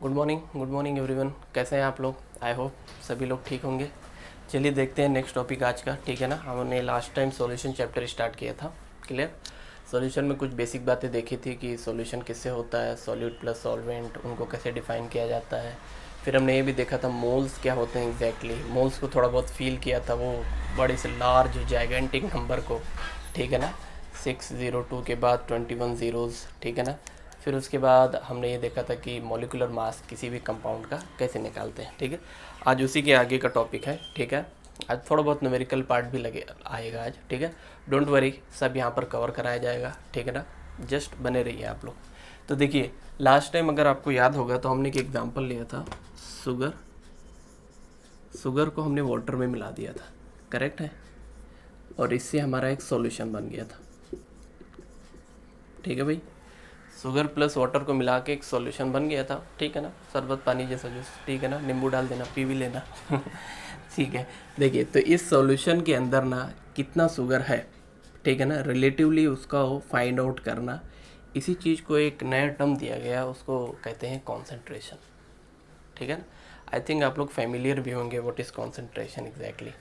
Good morning everyone. कैसे हैं आप लोग? आई होप सभी लोग ठीक होंगे। चलिए देखते हैं नेक्स्ट टॉपिक आज का, ठीक है ना। हमने last time solution chapter start किया था, क्लियर। सॉल्यूशन में कुछ बेसिक बातें देखी थी कि सॉल्यूशन किससे होता है, सॉल्यूट प्लस सॉल्वेंट, उनको कैसे डिफाइन किया जाता है। फिर हमने ये भी देखा था मोल्स क्या होते हैं एग्जैक्टली। मोल्स को थोड़ा बहुत फील किया था, वो बड़े से लार्ज जाइगेंटिक नंबर को, ठीक है ना। 602 के बाद 21 ज़ीरोज़, ठीक है ना। फिर उसके बाद हमने ये देखा था कि मॉलिक्यूलर मास किसी भी कंपाउंड का कैसे निकालते हैं, ठीक है। आज उसी के आगे का टॉपिक है, ठीक है। आज थोड़ा बहुत न्यूमेरिकल पार्ट भी लगे आएगा आज, ठीक है। डोंट वरी, सब यहाँ पर कवर कराया जाएगा, ठीक है ना। जस्ट बने रहिए आप लोग। तो देखिए लास्ट टाइम अगर आपको याद होगा तो हमने एक एग्जांपल लिया था, शुगर को हमने वाटर में मिला दिया था, करेक्ट है। और इससे हमारा एक सॉल्यूशन बन गया था, ठीक है भाई। शुगर प्लस वाटर को मिला के एक सॉल्यूशन बन गया था, ठीक है ना। शरबत पानी जैसा जूस, ठीक है ना, नींबू डाल देना, पी भी लेना ठीक है। देखिए तो इस सॉल्यूशन के अंदर ना कितना शुगर है, ठीक है ना, रिलेटिवली उसका फाइंड आउट करना। इसी चीज़ को एक नया टर्म दिया गया, उसको कहते हैं कॉन्सेंट्रेशन, ठीक है ना। आई थिंक आप लोग फैमिलियर भी होंगे व्हाट इज़ कॉन्सेंट्रेशन एग्जैक्टली।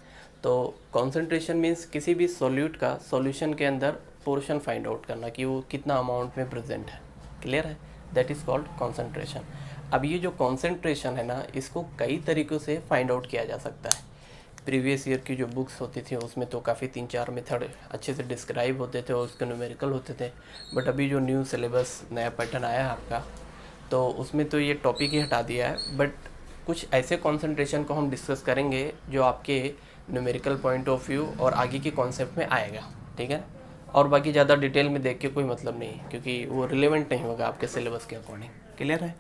तो कॉन्सेंट्रेशन मीन्स किसी भी सॉल्यूट का सॉल्यूशन के अंदर पोर्शन फाइंड आउट करना कि वो कितना अमाउंट में प्रेजेंट है, क्लियर है। That is called concentration. अब ये जो कॉन्सेंट्रेशन है ना, इसको कई तरीक़ों से फाइंड आउट किया जा सकता है। प्रीवियस ईयर की जो बुक्स होती थी उसमें तो काफ़ी 3-4 मेथड अच्छे से डिस्क्राइब होते थे और उसके न्यूमेरिकल होते थे। बट अभी जो न्यू सिलेबस नया पैटर्न आया है आपका, तो उसमें तो ये टॉपिक ही हटा दिया है। बट कुछ ऐसे कॉन्सेंट्रेशन को हम डिस्कस करेंगे जो आपके न्यूमेरिकल पॉइंट ऑफ व्यू और आगे के कॉन्सेप्ट में आएगा, ठीक है। और बाकी ज़्यादा डिटेल में देख के कोई मतलब नहीं, क्योंकि वो रिलेवेंट नहीं होगा आपके सिलेबस के अकॉर्डिंग, क्लियर है।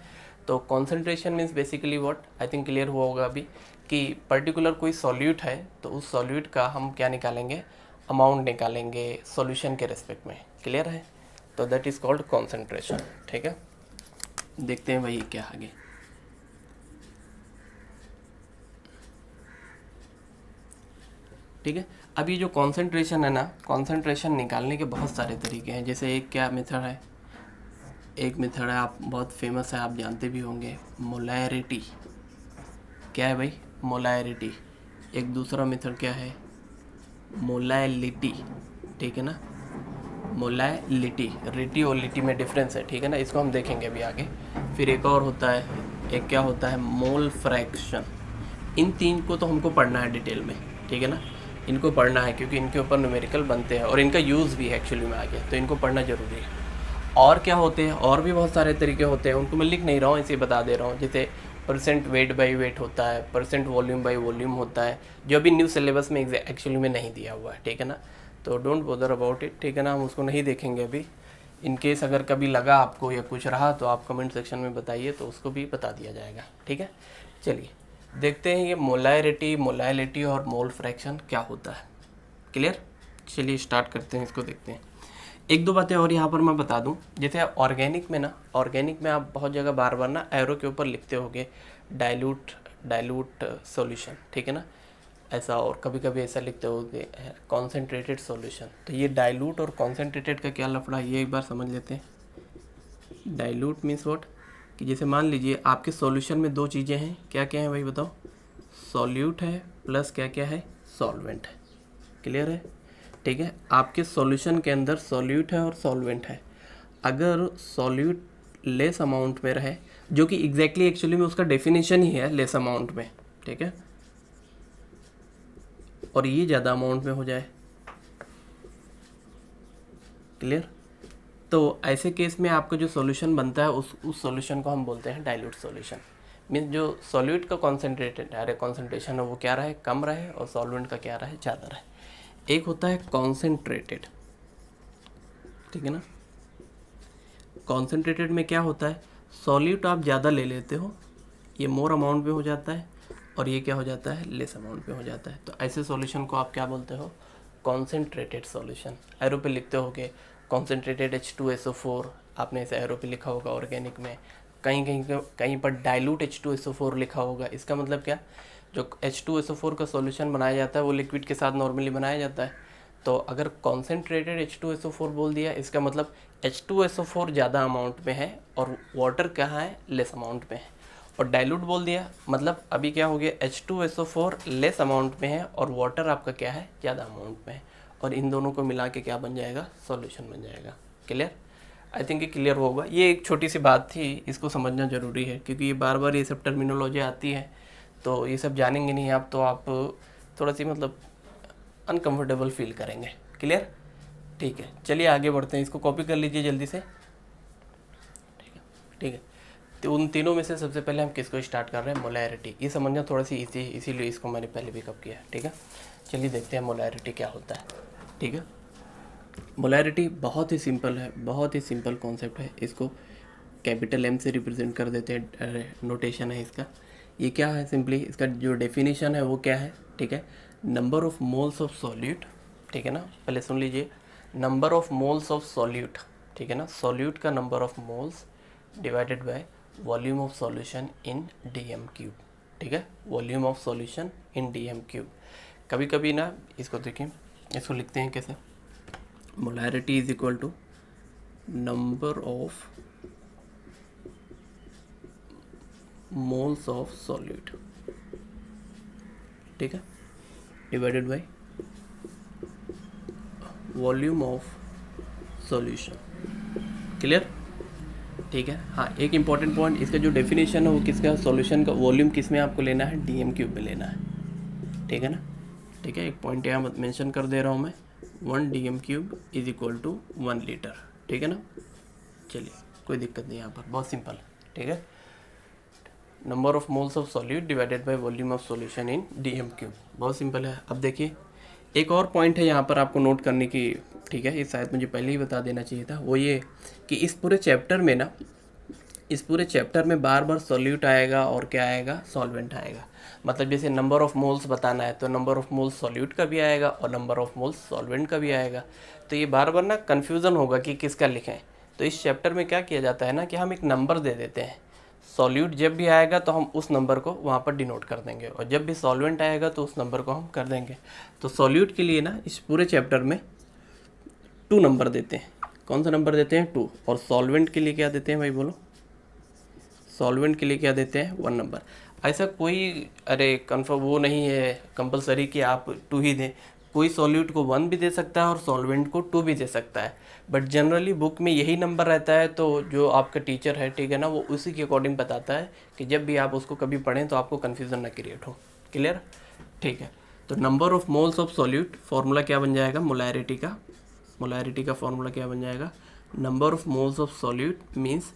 तो concentration means basically what, I think clear हुआ होगा अभी, कि पर्टिकुलर कोई सॉल्यूट है तो उस सॉल्यूट का हम क्या निकालेंगे, अमाउंट निकालेंगे सॉल्यूशन के रेस्पेक्ट में, क्लियर है। तो दैट इज़ कॉल्ड कॉन्सेंट्रेशन, ठीक है। देखते हैं भाई क्या आगे। ठीक है। अब ये जो कॉन्सेंट्रेशन है ना, कॉन्सेंट्रेशन निकालने के बहुत सारे तरीके हैं। जैसे एक क्या मेथड है, एक मेथड है आप बहुत फेमस है, आप जानते भी होंगे, मोलैरिटी। क्या है भाई? मोलैरिटी। एक दूसरा मेथड क्या है, मोलैलिटी, ठीक है ना। मोलैलिटी, रिटी और लिटी में डिफरेंस है, ठीक है ना, इसको हम देखेंगे अभी आगे। फिर एक और होता है, एक क्या होता है, मोल फ्रैक्शन। इन तीन को तो हमको पढ़ना है डिटेल में, ठीक है ना। इनको पढ़ना है क्योंकि इनके ऊपर न्यूमेरिकल बनते हैं और इनका यूज़ भी है एक्चुअली में आगे, तो इनको पढ़ना ज़रूरी है। और क्या होते हैं, और भी बहुत सारे तरीके होते हैं, उनको मैं लिख नहीं रहा हूँ, इसे बता दे रहा हूँ। जैसे परसेंट वेट बाई वेट होता है, परसेंट वॉल्यूम बाई वॉल्यूम होता है, जो अभी न्यू सिलेबस में एक्चुअली में नहीं दिया हुआ है, ठीक है ना। तो डोंट बॉदर अबाउट इट, ठीक है ना, हम उसको नहीं देखेंगे अभी। इन केस अगर कभी लगा आपको या कुछ रहा तो आप कमेंट सेक्शन में बताइए, तो उसको भी बता दिया जाएगा, ठीक है। चलिए देखते हैं ये मोलैरिटी, मोलैलिटी और मोल फ्रैक्शन क्या होता है, क्लियर। चलिए स्टार्ट करते हैं, इसको देखते हैं। एक दो बातें और यहाँ पर मैं बता दूँ। जैसे ऑर्गेनिक में ना, ऑर्गेनिक में आप बहुत जगह बार बार ना एरो के ऊपर लिखते होगे डाइल्यूट सॉल्यूशन, ठीक है ना, ऐसा। और कभी कभी ऐसा लिखते होगे कॉन्सेंट्रेटेड सॉल्यूशन। तो ये डाइल्यूट और कॉन्सेंट्रेटेड का क्या लफड़ा, ये एक बार समझ लेते हैं। डाइल्यूट मीन्स व्हाट, कि जैसे मान लीजिए आपके सॉल्यूशन में दो चीज़ें हैं, क्या क्या है भाई बताओ, सॉल्यूट है प्लस क्या क्या है, सॉल्वेंट है, क्लियर है, ठीक है। आपके सॉल्यूशन के अंदर सॉल्यूट है और सॉल्वेंट है। अगर सॉल्यूट लेस अमाउंट में रहे, जो कि एग्जैक्टली एक्चुअली में उसका डेफिनेशन ही है लेस अमाउंट में, ठीक है, और ये ज़्यादा अमाउंट में हो जाए, क्लियर। तो ऐसे केस में आपका जो सॉल्यूशन बनता है उस सॉल्यूशन को हम बोलते हैं डाइल्यूट सॉल्यूशन। मीन्स जो सॉल्यूट का कॉन्सेंट्रेशन है वो क्या रहे, कम रहे, और सॉल्वेंट का क्या रहे, ज़्यादा रहे। एक होता है कॉन्सेंट्रेटेड, ठीक है ना। कॉन्सेंट्रेटेड में क्या होता है, सॉल्यूट आप ज़्यादा ले लेते हो, ये मोर अमाउंट में हो जाता है, और ये क्या हो जाता है, लेस अमाउंट में हो जाता है। तो ऐसे सॉल्यूशन को आप क्या बोलते हो, कॉन्सेंट्रेटेड सॉल्यूशन। एरो पे लिखते होगे कॉन्सेंट्रेटेड H2SO4, आपने ऐसे एरो पे लिखा होगा ऑर्गेनिक में। कहीं पर डाइल्यूट H2SO4 लिखा होगा। इसका मतलब क्या, जो H2SO4 का सॉल्यूशन बनाया जाता है वो लिक्विड के साथ नॉर्मली बनाया जाता है। तो अगर कॉन्सेंट्रेटेड H2SO4 बोल दिया, इसका मतलब H2SO4 ज़्यादा अमाउंट में है और वाटर कहाँ है, लेस अमाउंट में है। और डाइल्यूट बोल दिया मतलब अभी क्या हो गया, H2SO4 लेस अमाउंट में है और वाटर आपका क्या है, ज़्यादा अमाउंट में है, और इन दोनों को मिला के क्या बन जाएगा, सॉल्यूशन बन जाएगा। क्लियर? आई थिंक ये क्लियर होगा। ये एक छोटी सी बात थी, इसको समझना ज़रूरी है क्योंकि ये बार बार ये सब टर्मिनोलॉजी आती है, तो ये सब जानेंगे नहीं आप तो आप थोड़ा सी मतलब अनकंफर्टेबल फील करेंगे। क्लियर? ठीक है, चलिए आगे बढ़ते हैं। इसको कॉपी कर लीजिए जल्दी से। ठीक है, ठीक है। तो उन तीनों में से सबसे पहले हम किसको स्टार्ट कर रहे हैं, मोलैरिटी। ये समझना थोड़ा सी इजी, इसीलिए इसको मैंने पहले पिकअप किया है। ठीक है, चलिए देखते हैं मोलैरिटी क्या होता है। ठीक है, मोलैरिटी बहुत ही सिंपल है, बहुत ही सिंपल कॉन्सेप्ट है। इसको कैपिटल M से रिप्रेजेंट कर देते हैं, नोटेशन है इसका। ये क्या है, सिंपली इसका जो डेफिनेशन है वो क्या है, ठीक है, number of moles of solute. ठीक है ना, पहले सुन लीजिए, number of moles of solute, ठीक है ना, सॉल्यूट का number of moles divided by volume of solution in DM cube. ठीक है, volume of solution in DM cube. कभी कभी ना इसको देखिए, इसको लिखते हैं कैसे, molarity is equal to number of moles of solute, ठीक है, divided by volume of solution. Clear? ठीक है। हाँ, एक इम्पॉर्टेंट पॉइंट, इसका जो डेफिनेशन है वो किसका, सॉल्यूशन का वॉल्यूम किस में आपको लेना है, DM क्यूब में लेना है। ठीक है ना, ठीक है, एक पॉइंट यहाँ मेंशन कर दे रहा हूँ मैं, 1 DM cube is equal to 1 litre. ठीक है ना, चलिए कोई दिक्कत नहीं यहाँ पर, बहुत सिंपल। ठीक है, number of moles of solute divided by volume of solution in DM cube, बहुत सिंपल है। अब देखिए एक और पॉइंट है यहाँ पर आपको नोट करने की, ठीक है, ये शायद मुझे पहले ही बता देना चाहिए था, वो ये कि इस पूरे चैप्टर में ना, इस पूरे चैप्टर में बार बार सॉल्यूट आएगा और क्या आएगा, सॉल्वेंट आएगा। मतलब जैसे नंबर ऑफ मोल्स बताना है तो नंबर ऑफ मोल्स सॉल्यूट का भी आएगा और नंबर ऑफ मोल्स सॉल्वेंट का भी आएगा। तो ये बार बार ना कन्फ्यूज़न होगा कि किसका लिखें। तो इस चैप्टर में क्या किया जाता है ना कि हम एक नंबर दे देते हैं, सॉल्यूट जब भी आएगा तो हम उस नंबर को वहाँ पर डिनोट कर देंगे, और जब भी सॉल्वेंट आएगा तो उस नंबर को हम कर देंगे। तो सॉल्यूट के लिए ना इस पूरे चैप्टर में 2 नंबर देते हैं। कौन सा नंबर देते हैं, 2। और सॉल्वेंट के लिए क्या देते हैं भाई, बोलो, सॉल्वेंट के लिए क्या देते हैं, 1 नंबर। ऐसा कोई अरे कन्फर्म वो नहीं है कंपलसरी कि आप 2 ही दें, कोई सॉल्यूट को 1 भी दे सकता है और सॉल्वेंट को 2 भी दे सकता है, बट जनरली बुक में यही नंबर रहता है। तो जो आपका टीचर है, ठीक है ना, वो उसी के अकॉर्डिंग बताता है कि जब भी आप उसको कभी पढ़ें तो आपको कन्फ्यूज़न ना क्रिएट हो। क्लियर? ठीक है, तो number of moles of solute, formula क्या बन जाएगा मोलैरिटी का, मोलैरिटी का फॉर्मूला क्या बन जाएगा, number of moles of solute means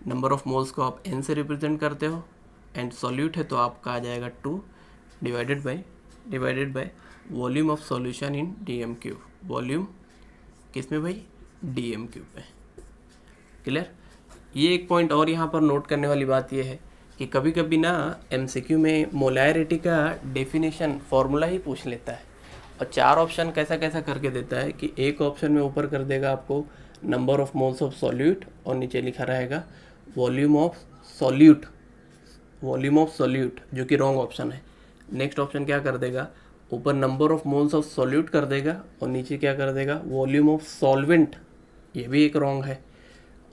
number of moles को आप N से रिप्रेजेंट करते हो, एंड सॉल्यूट है तो आपका आ जाएगा 2 divided by volume of solution in DM cube. Volume किस में भाई, DM क्यूब में। क्लियर? ये एक पॉइंट और यहाँ पर नोट करने वाली बात ये है कि कभी कभी ना MCQ में मोलैरिटी का डेफिनेशन फॉर्मूला ही पूछ लेता है, और 4 ऑप्शन कैसा कैसा करके देता है कि एक ऑप्शन में ऊपर कर देगा आपको number of moles of solute और नीचे लिखा रहेगा volume of solute, volume of solute, जो कि रॉन्ग ऑप्शन है। नेक्स्ट ऑप्शन क्या कर देगा, ऊपर number of moles of solute कर देगा और नीचे क्या कर देगा, वॉल्यूम ऑफ सॉल्वेंट, ये भी एक रॉन्ग है।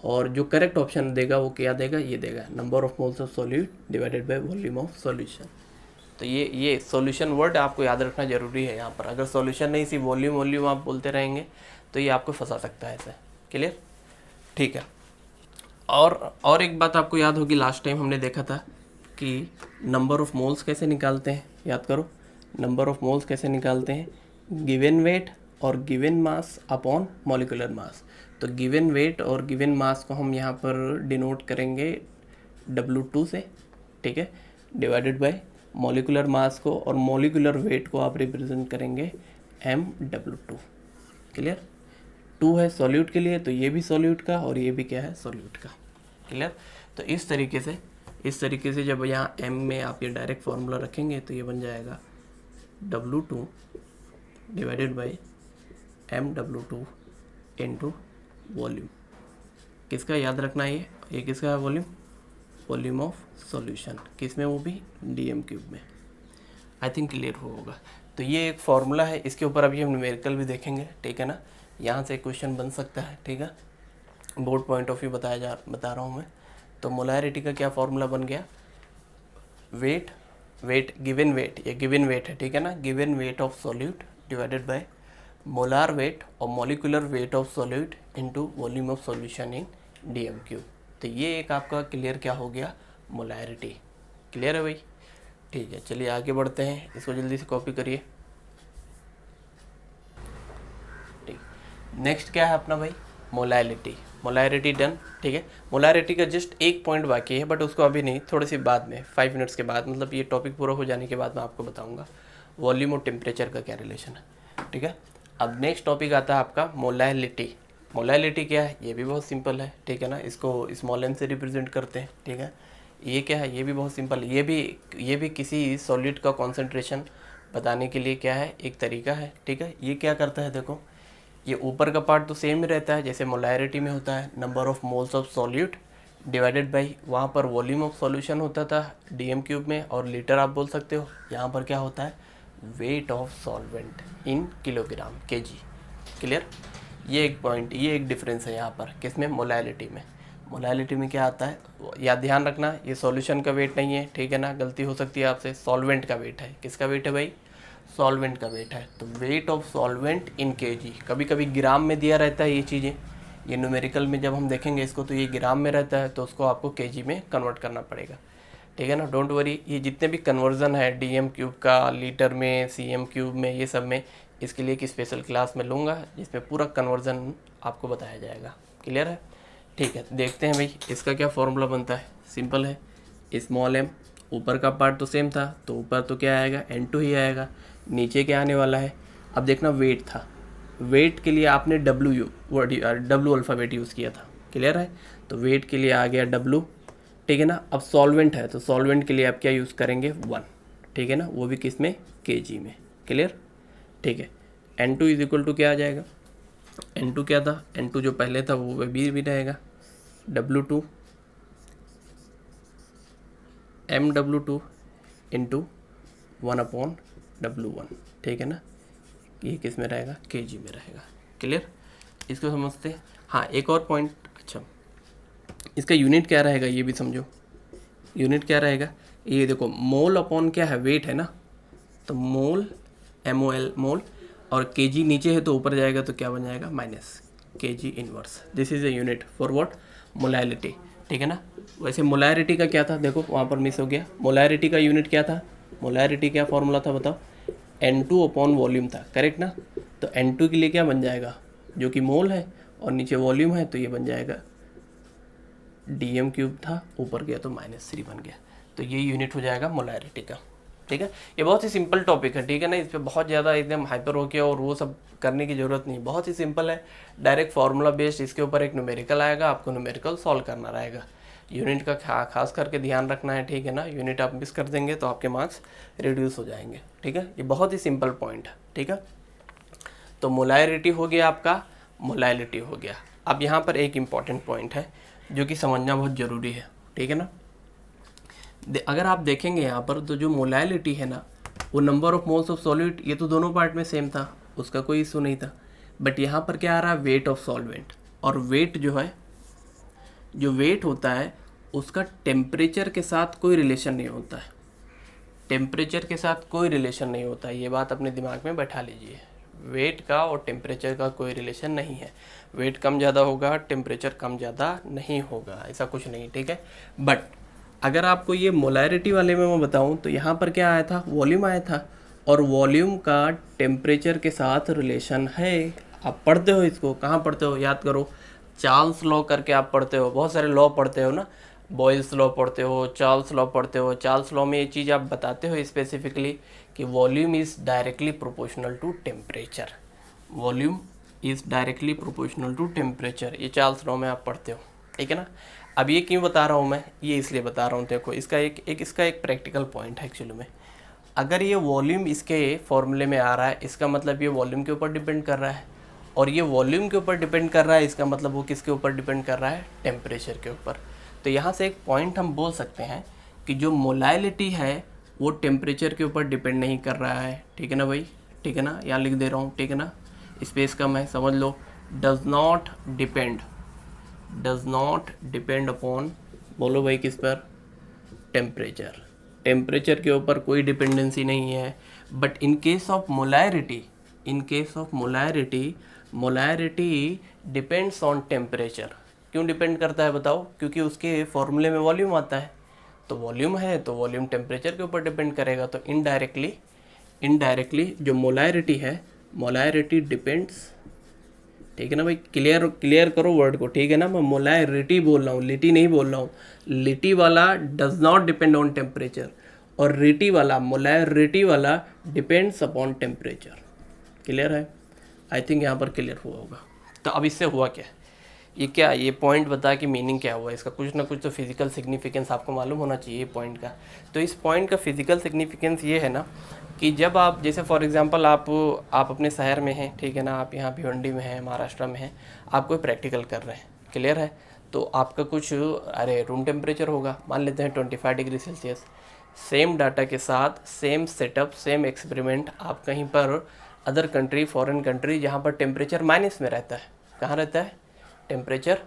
और जो करेक्ट ऑप्शन देगा वो क्या देगा, ये देगा number of moles of solute divided by volume of solution. तो ये सॉल्यूशन वर्ड आपको याद रखना जरूरी है यहाँ पर। अगर सॉल्यूशन नहीं, सिर्फ वॉल्यूम वॉल्यूम आप बोलते रहेंगे तो ये आपको फंसा सकता है ऐसे। क्लियर? ठीक है। और एक बात आपको याद होगी, लास्ट टाइम हमने देखा था कि नंबर ऑफ मोल्स कैसे निकालते हैं, याद करो, नंबर ऑफ मोल्स कैसे निकालते हैं, गिवन वेट और given mass upon molecular mass. तो गिवन वेट और गिवन मास को हम यहाँ पर डिनोट करेंगे W2 से, ठीक है, डिवाइडेड बाय मॉलिक्यूलर मास को और मॉलिक्यूलर वेट को आप रिप्रेजेंट करेंगे MW2। क्लियर? 2 है सॉल्यूट के लिए तो ये भी सॉल्यूट का और ये भी क्या है, सॉल्यूट का। क्लियर? तो इस तरीके से जब यहाँ M में आप ये डायरेक्ट फार्मूला रखेंगे तो ये बन जाएगा W2 divided by MW2 into volume. किसका याद रखना है, ये किसका है, वॉल्यूम, वॉल्यूम ऑफ सॉल्यूशन, किस में, वो भी DM क्यूब में। आई थिंक क्लियर होगा। तो ये एक फार्मूला है, इसके ऊपर अभी हम न्यूमेरिकल भी देखेंगे, ठीक है ना, यहाँ से क्वेश्चन बन सकता है, ठीक है, बोर्ड पॉइंट ऑफ व्यू बता रहा हूँ मैं। तो मोलैरिटी का क्या फार्मूला बन गया, वेट, गिवन वेट, ये गिवन वेट है, ठीक है ना, given weight of solute divided by molar weight और molecular weight of solute into volume of solution in dm cube. तो ये एक आपका क्लियर क्या हो गया, मोलैरिटी। क्लियर है भाई? ठीक है, चलिए आगे बढ़ते हैं, इसको जल्दी से कॉपी करिए। ठीक, नेक्स्ट क्या है अपना भाई, मोलैरिटी। मोलैरिटी डन, ठीक है। मोलैरिटी का जस्ट एक पॉइंट बाकी है, बट उसको अभी नहीं, थोड़ी सी बाद में, 5 मिनट्स के बाद, मतलब ये टॉपिक पूरा हो जाने के बाद मैं आपको बताऊंगा वॉल्यूम और टेम्परेचर का क्या रिलेशन है, ठीक है। अब नेक्स्ट टॉपिक आता है आपका मोलैलिटी। मोलैलिटी क्या है, ये भी बहुत सिंपल है, ठीक है ना, इसको स्मॉल एम से रिप्रेजेंट करते हैं, ठीक है। ये क्या है, ये भी बहुत सिंपल है, ये भी किसी सॉलिड का कॉन्सेंट्रेशन बताने के लिए क्या है, एक तरीका है, ठीक है। ये क्या करता है, देखो ये ऊपर का पार्ट तो सेम ही रहता है जैसे मोलैरिटी में होता है, number of moles of solute divided by, वहाँ पर वॉल्यूम ऑफ सॉल्यूशन होता था डीएम क्यूब में, और लीटर आप बोल सकते हो, यहाँ पर क्या होता है, weight of solvent in kilogram KG. Clear? ये एक पॉइंट, ये एक डिफरेंस है यहाँ पर, किसमें, मोलैलिटी में। मोलैलिटी में क्या आता है, या ध्यान रखना, ये सॉल्यूशन का वेट नहीं है, ठीक है ना, गलती हो सकती है आपसे, सॉल्वेंट का वेट है। किसका वेट है भाई, सॉल्वेंट का वेट है। तो weight of solvent in KG, कभी कभी ग्राम में दिया रहता है ये चीज़ें, ये न्यूमेरिकल में जब हम देखेंगे इसको तो ये ग्राम में रहता है, तो उसको आपको केजी में कन्वर्ट करना पड़ेगा, ठीक है ना। डोंट वरी, ये जितने भी कन्वर्जन है डीएम क्यूब का लीटर में, सीएम क्यूब में, ये सब में, इसके लिए एक स्पेशल क्लास में लूँगा जिसमें पूरा कन्वर्जन आपको बताया जाएगा। क्लियर है? ठीक है, देखते हैं भाई इसका क्या फॉर्मूला बनता है। सिंपल है, स्मॉल एम, ऊपर का पार्ट तो सेम था, तो ऊपर तो क्या आएगा, N2 ही आएगा। नीचे क्या आने वाला है, अब देखना वेट था, वेट के लिए आपने डब्ल्यू अल्फ़ाबेट यूज़ किया था। क्लियर है? तो वेट के लिए आ गया W, ठीक है ना। अब सॉल्वेंट है तो सॉल्वेंट के लिए आप क्या यूज़ करेंगे, 1, ठीक है ना, वो भी किस में, केजी में। क्लियर? ठीक है, N2 इज इक्वल टू क्या आ जाएगा, N2 क्या था, N2 जो पहले था वो भी रहेगा, W2 MW2 इंटू 1/W1, ठीक है ना, ये किस में रहेगा, केजी में रहेगा। क्लियर? इसको समझते हैं। हाँ, एक और पॉइंट, अच्छा इसका यूनिट क्या रहेगा ये भी समझो। यूनिट क्या रहेगा, ये देखो, मोल अपॉन क्या है, वेट है ना, तो मोल, MOL मोल, और केजी नीचे है तो ऊपर जाएगा तो क्या बन जाएगा, minus KG inverse. This is a unit for what, molality, ठीक है ना। वैसे मोलैरिटी का क्या था, देखो वहाँ पर मिस हो गया, मोलैरिटी का यूनिट क्या था, मोलैरिटी क्या फॉर्मूला था बताओ, N2 अपॉन वॉल्यूम था, करेक्ट ना। तो N2 के लिए क्या बन जाएगा, जो कि मोल है और नीचे वॉल्यूम है, तो ये बन जाएगा डीएम क्यूब था, ऊपर गया तो -3 बन गया। तो ये यूनिट हो जाएगा मोलैरिटी का, ठीक है। ये बहुत ही सिंपल टॉपिक है, ठीक है ना, इस पर बहुत ज़्यादा एकदम हाइपर होके और वो सब करने की ज़रूरत नहीं, बहुत ही सिंपल है, डायरेक्ट फार्मूला बेस्ड। इसके ऊपर एक न्यूमेरिकल आएगा, आपको न्यूमेरिकल सॉल्व करना रहेगा। यूनिट का खास करके ध्यान रखना है, ठीक है ना, यूनिट आप मिस कर देंगे तो आपके मार्क्स रिड्यूस हो जाएंगे, ठीक है। ये बहुत ही सिंपल पॉइंट है, ठीक है। तो मोलैरिटी हो गया आपका, मोलैलिटी हो गया। अब यहाँ पर एक इम्पॉर्टेंट पॉइंट है जो कि समझना बहुत ज़रूरी है, ठीक है ना। अगर आप देखेंगे यहाँ पर तो जो मोलैलिटी है ना, वो number of moles of solute, ये तो दोनों पार्ट में सेम था, उसका कोई इशू नहीं था। बट यहाँ पर क्या आ रहा है, वेट ऑफ सॉल्वेंट, और वेट जो है, जो वेट होता है उसका टेम्परेचर के साथ कोई रिलेशन नहीं होता है, टेम्परेचर के साथ कोई रिलेशन नहीं होता है। ये बात अपने दिमाग में बैठा लीजिए, वेट का और टेम्परेचर का कोई रिलेशन नहीं है। वेट कम ज़्यादा होगा, टेम्परेचर कम ज़्यादा नहीं होगा, ऐसा कुछ नहीं, ठीक है। बट अगर आपको ये मोलैरिटी वाले में मैं बताऊं तो यहाँ पर क्या आया था, वॉल्यूम आया था, और वॉल्यूम का टेम्परेचर के साथ रिलेशन है। आप पढ़ते हो इसको, कहाँ पढ़ते हो, याद करो, चार्ल्स लॉ करके आप पढ़ते हो, बहुत सारे लॉ पढ़ते हो ना, बॉयल्स लॉ पढ़ते हो, चार्ल्स लॉ पढ़ते हो। चार्ल्स लॉ में ये चीज़ आप बताते हो स्पेसिफिकली कि volume is directly proportional to temperature, volume is directly proportional to temperature, ये चार्ल्स लॉ में आप पढ़ते हो, ठीक है ना। अब ये क्यों बता रहा हूँ मैं, ये इसलिए बता रहा हूँ, देखो इसका एक प्रैक्टिकल पॉइंट है एक्चुअली में। अगर ये वॉल्यूम इसके फॉर्मूले में आ रहा है, इसका मतलब ये वॉल्यूम के ऊपर डिपेंड कर रहा है, और ये वॉल्यूम के ऊपर डिपेंड कर रहा है, इसका मतलब वो किसके ऊपर डिपेंड कर रहा है, टेम्परेचर के ऊपर। तो यहाँ से एक पॉइंट हम बोल सकते हैं कि जो मोलैलिटी है वो टेम्परेचर के ऊपर डिपेंड नहीं कर रहा है, ठीक है ना भाई, ठीक है ना, यहाँ लिख दे रहा हूँ, ठीक है ना, स्पेस कम है, समझ लो, डज नॉट डिपेंड अपॉन, बोलो भाई किस पर, टेम्परेचर, टेम्परेचर के ऊपर कोई डिपेंडेंसी नहीं है। But in case of molarity, molarity depends on temperature. क्यों डिपेंड करता है बताओ? क्योंकि उसके फॉर्मूले में वॉल्यूम आता है, तो वॉल्यूम है तो वॉल्यूम टेम्परेचर के ऊपर डिपेंड करेगा। तो इनडायरेक्टली जो मोलैरिटी है, मोलैरिटी डिपेंड्स, ठीक है ना भाई, क्लियर करो वर्ड को, ठीक है ना। मैं मोलैरिटी बोल रहा हूँ, लिटी नहीं बोल रहा हूँ। लिटी वाला does not depend on temperature, और रिटी वाला, मोलैरिटी वाला डिपेंड्स अपॉन टेम्परेचर। क्लियर है? आई थिंक यहाँ पर क्लियर हुआ होगा। तो अब इससे हुआ क्या, ये पॉइंट बता कि मीनिंग क्या हुआ इसका, कुछ ना कुछ तो फिजिकल सिग्निफिकेंस आपको मालूम होना चाहिए पॉइंट का। तो इस पॉइंट का फिजिकल सिग्निफिकेंस ये है ना कि जब आप, जैसे फॉर एग्जांपल आप अपने शहर में हैं, ठीक है ना, आप यहाँ भिवंडी में हैं, महाराष्ट्र में हैं, आप कोई प्रैक्टिकल कर रहे हैं, क्लियर है। तो आपका कुछ रूम टेम्परेचर होगा, मान लेते हैं 25 डिग्री सेल्सियस। सेम डाटा के साथ, सेम सेटअप, सेम एक्सपेरिमेंट आप कहीं पर अदर कंट्री, फॉरेन कंट्री, जहाँ पर टेम्परेचर माइनस में रहता है, कहाँ रहता है टेम्परेचर,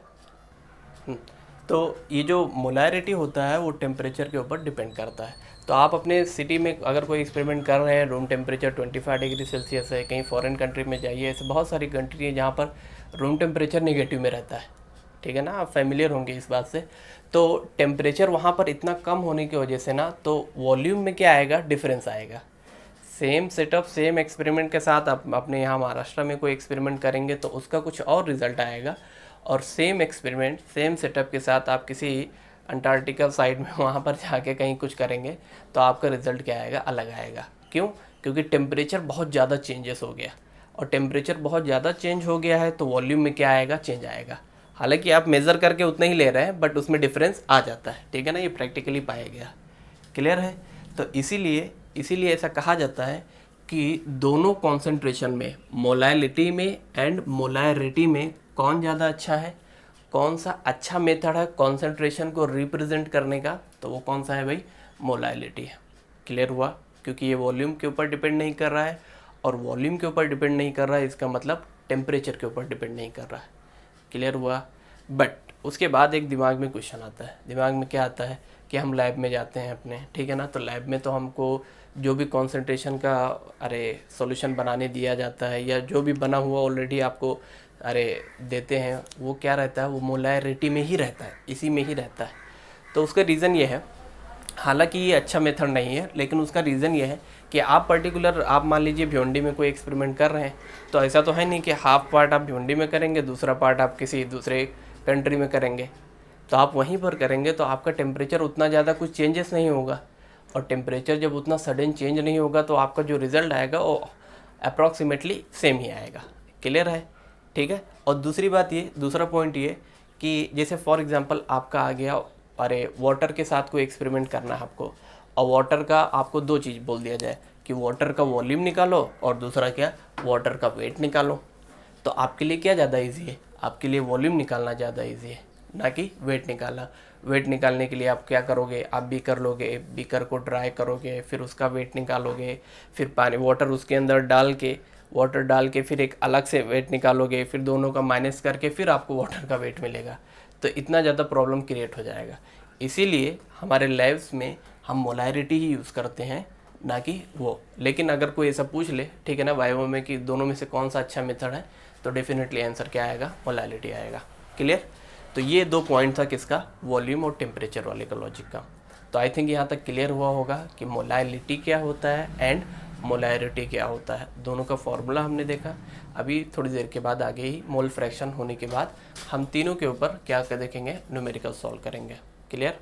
तो ये जो मोलैरिटी होता है वो टेम्परेचर के ऊपर डिपेंड करता है। तो आप अपने सिटी में अगर कोई एक्सपेरिमेंट कर रहे हैं, रूम टेम्परेचर 25 डिग्री सेल्सियस है, कहीं फॉरेन कंट्री में जाइए, ऐसे बहुत सारी कंट्री है जहाँ पर रूम टेम्परेचर नेगेटिव में रहता है, ठीक है ना, आप फैमिलियर होंगे इस बात से। तो टेम्परेचर वहाँ पर इतना कम होने की वजह से ना, तो वॉल्यूम में क्या आएगा, डिफरेंस आएगा। सेम सेटअप, सेम एक्सपेरिमेंट के साथ आप अपने यहाँ महाराष्ट्र में कोई एक्सपेरिमेंट करेंगे तो उसका कुछ और रिजल्ट आएगा, और सेम एक्सपेरिमेंट, सेम सेटअप के साथ आप किसी अंटार्कटिकल साइड में वहाँ पर जाके कहीं कुछ करेंगे तो आपका रिजल्ट क्या आएगा, अलग आएगा। क्यों? क्योंकि टेम्परेचर बहुत ज़्यादा चेंजेस हो गया, और टेम्परेचर बहुत ज़्यादा चेंज हो गया है तो वॉल्यूम में क्या आएगा, चेंज आएगा। हालांकि आप मेज़र करके उतना ही ले रहे हैं, बट उसमें डिफरेंस आ जाता है, ठीक है ना, ये प्रैक्टिकली पाया गया। क्लियर है? तो इसीलिए ऐसा कहा जाता है कि दोनों कॉन्सेंट्रेशन में, मोलैलिटी में एंड मोलैरिटी में, कौन ज़्यादा अच्छा है, कौन सा अच्छा मेथड है कॉन्सेंट्रेशन को रिप्रेजेंट करने का, तो वो कौन सा है भाई, मोलैलिटी है। क्लियर हुआ? क्योंकि ये वॉल्यूम के ऊपर डिपेंड नहीं कर रहा है, और वॉल्यूम के ऊपर डिपेंड नहीं कर रहा है, इसका मतलब टेम्परेचर के ऊपर डिपेंड नहीं कर रहा है। क्लियर हुआ? बट उसके बाद एक दिमाग में क्वेश्चन आता है, दिमाग में क्या आता है कि हम लैब में जाते हैं अपने, ठीक है ना, तो लैब में तो हमको जो भी कॉन्सेंट्रेशन का सॉल्यूशन बनाने दिया जाता है, या जो भी बना हुआ ऑलरेडी आपको देते हैं, वो क्या रहता है, वो मोलैरिटी में ही रहता है, इसी में ही रहता है। तो उसका रीज़न ये है, हालांकि ये अच्छा मेथड नहीं है, लेकिन उसका रीज़न ये है कि आप मान लीजिए भिवंडी में कोई एक्सपेरिमेंट कर रहे हैं, तो ऐसा तो है नहीं कि हाफ पार्ट आप भिवंडी में करेंगे, दूसरा पार्ट आप किसी दूसरे कंट्री में करेंगे, तो आप वहीं पर करेंगे तो आपका टेम्परेचर उतना ज़्यादा कुछ चेंजेस नहीं होगा, और टेम्परेचर जब उतना सडन चेंज नहीं होगा तो आपका जो रिज़ल्ट आएगा वो अप्रॉक्सीमेटली सेम ही आएगा। क्लियर है? ठीक है। और दूसरा पॉइंट ये कि जैसे फॉर एग्जांपल आपका आ गया, वाटर के साथ कोई एक्सपेरिमेंट करना है आपको, और वाटर का आपको दो चीज़ बोल दिया जाए कि वाटर का वॉल्यूम निकालो और दूसरा क्या, वाटर का वेट निकालो। तो आपके लिए क्या ज़्यादा इजी है? आपके लिए वॉल्यूम निकालना ज़्यादा इजी है, ना कि वेट निकालना। वेट निकालने के लिए आप क्या करोगे, आप बीकर लोगे, बीकर को ड्राई करोगे, फिर उसका वेट निकालोगे, फिर वाटर उसके अंदर डाल के फिर एक अलग से वेट निकालोगे, फिर दोनों का माइनस करके फिर आपको वाटर का वेट मिलेगा। तो इतना ज़्यादा प्रॉब्लम क्रिएट हो जाएगा। इसीलिए हमारे लैब्स में हम मोलैरिटी ही यूज़ करते हैं, ना कि वो। लेकिन अगर कोई ऐसा पूछ ले, ठीक है ना, वाइवा में कि दोनों में से कौन सा अच्छा मेथड है, तो डेफिनेटली आंसर क्या आएगा, मोलैरिटी आएगा। क्लियर? तो ये दो पॉइंट था किसका, वॉल्यूम और टेम्परेचर वाले का लॉजिक का। तो आई थिंक यहाँ तक क्लियर हुआ होगा कि मोलैलिटी क्या होता है एंड मोलैरिटी क्या होता है। दोनों का फॉर्मूला हमने देखा। अभी थोड़ी देर के बाद आगे ही मोल फ्रैक्शन होने के बाद हम तीनों के ऊपर क्या कर देखेंगे, न्यूमेरिकल सॉल्व करेंगे। क्लियर?